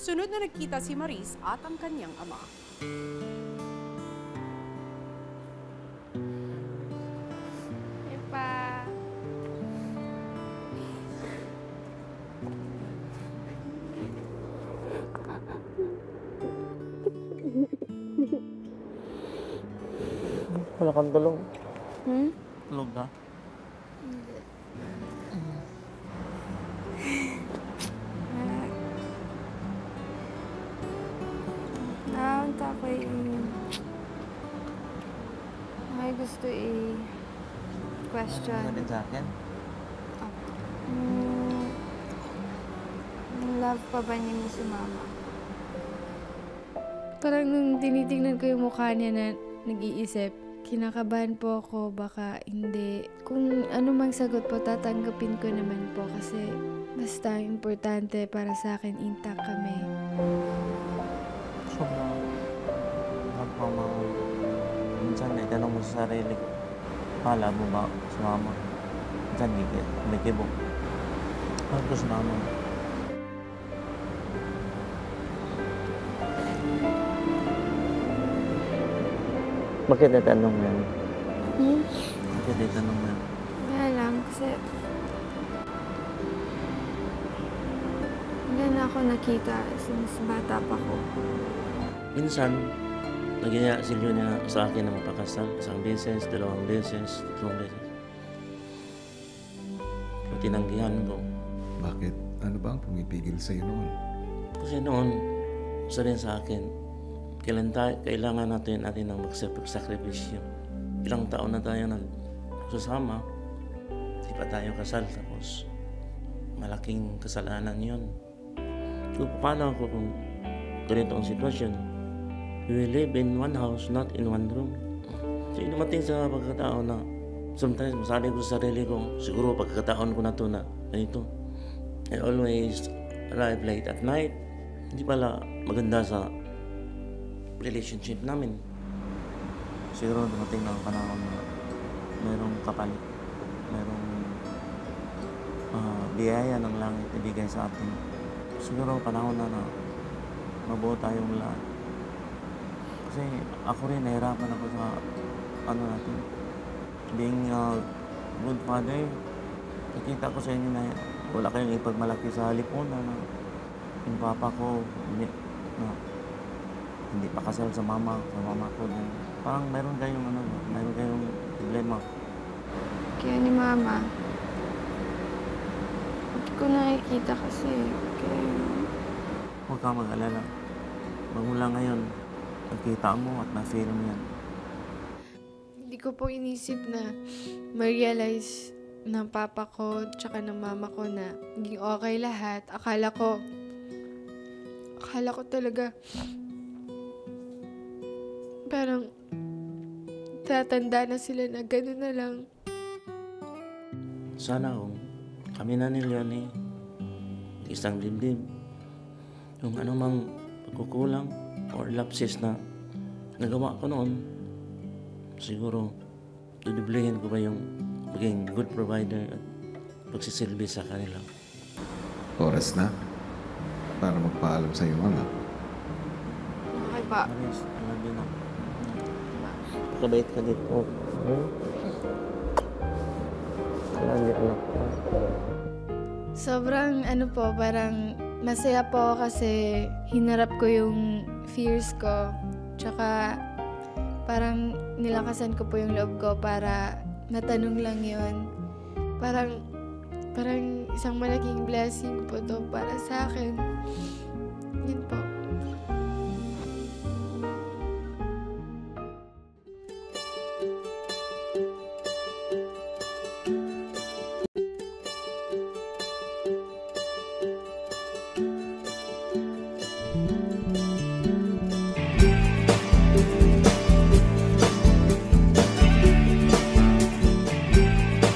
Sunod na nagkita si Maris at ang kanyang ama. Epa. Wala kang tulog. Tulog ka? Hindi. Naunta ko may gusto question. Ano din sa akin? Love pa ba niya mo si mama? Parang nung tinitingnan ko yung mukha niya na nag-iisip, kinakabahan po ako, baka hindi. Kung ano mang sagot po, tatanggapin ko naman po kasi basta importante para sa akin, intact kami. Sobrang nagpamang minsan itanong mo sa sarili ko, pala mo ba sa mama? Minsan may kibok. Ano ko sa mama? Bakit natanong mo yan? Bakit natanong mo yan? Kaya lang, kasi hindi na ako nakita since bata pa ko. Minsan, nagyaya si Leonia sa akin na mapakasal. Isang beses, dalawang beses, tatlong beses. So, tinanggihan ko. Bakit? Ano ba ang pumipigil sa'yo noon? Kasi noon, isa rin sa akin, kailangan natin ng magsakripisyo. Ilang taon na tayo nagsusama, di pa tayo kasal, tapos malaking kasalanan yun. So, paano ako kung ganito ang sitwasyon? We will live in one house, not in one room. So, dumating sa pagkataon na sometimes masabi ko sa sarili ko, siguro pagkataon ko na to na ganito. I always arrive late at night. Hindi pala maganda sa relationship namin. Siguro dumating ng panahon na merong kapalit, merong biyaya ng langit ibigay sa atin. Siguro panahon na mabuo tayong lahat. Kasi ako rin nahirapan ako sa natin. Being a good father, nakita ko sa inyo na wala kayong ipagmalaki sa lipunan na yung papa ko hindi pa kasal sa mama ko din. Parang mayroon kayong problema. Kaya ni mama, hindi ko nakikita kasi. Kaya Huwag kang mag-alala. Magmula ngayon, nakita mo at na-feel mo yan. hindi ko po inisip na ma-realize ng papa ko tsaka ng mama ko na naging okay lahat. Akala ko talaga parang tatanda na sila na gano'n na lang. Sana kung kami na ni Leonie, isang dibdib, yung anumang pagkukulang or lapses na nagawa ko noon, siguro dudublihin ko pa yung maging good provider at pagsisilbi sa kanila. Oras na para magpaalam sa iyong ama. Okay pa. Maris, I love you na. Pakabait ka dito. I love you, anak ko. Sobrang parang masaya po ako kasi hinarap ko yung fears ko. Tsaka parang nilakasan ko po yung loob ko para matanong lang yun. Parang isang malaking blessing po to para sa akin.